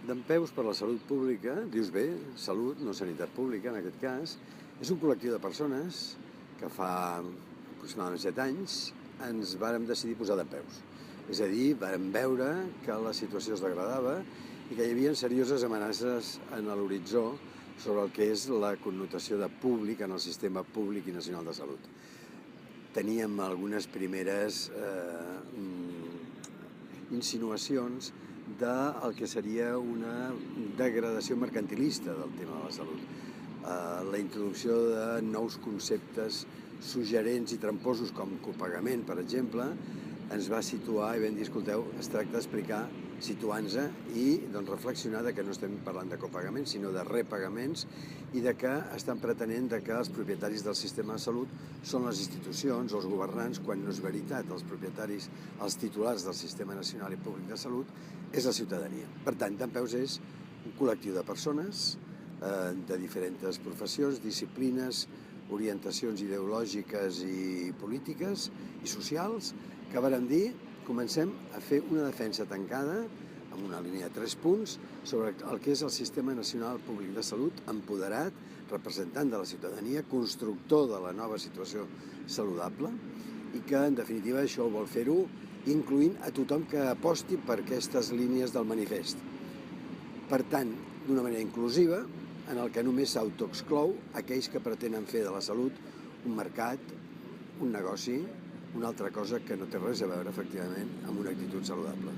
Dempeus per la Salut Pública, dius bé, salut, no sanitat pública en aquest cas, és un col·lectiu de persones que fa aproximadament 7 anys ens vàrem decidir posar dempeus. És a dir, vàrem veure que la situació es degradava i que hi havia serioses amenaces en l'horitzó sobre el que és la connotació de públic en el sistema públic i nacional de salut. Teníem algunes primeres insinuacions del que seria una degradació mercantilista del tema de la salut. La introducció de nous conceptes suggerents i tramposos com copagament, per exemple, ens va situar i vam dir, escolteu, es tracta d'explicar, situant-nos i reflexionar que no estem parlant de copagament, sinó de repagaments i de que estan pretenent que els propietaris del sistema de salut són les institucions o els governants, quan no és veritat. Els propietaris, els titulars del Sistema Nacional i Públic de Salut és la ciutadania. Per tant, dempeus és un col·lectiu de persones de diferents professions, disciplines, orientacions ideològiques i polítiques i socials, que vàrem dir, comencem a fer una defensa tancada, amb una línia de 3 punts, sobre el que és el Sistema Nacional Públic de Salut, empoderat, representant de la ciutadania, constructor de la nova situació saludable, i que, en definitiva, això vol fer-ho incloent a tothom que aposti per aquestes línies del manifest. Per tant, d'una manera inclusiva, en el que només s'autoexclou aquells que pretenen fer de la salut un mercat, un negoci, una altra cosa que no té res a veure, efectivament, amb una actitud saludable.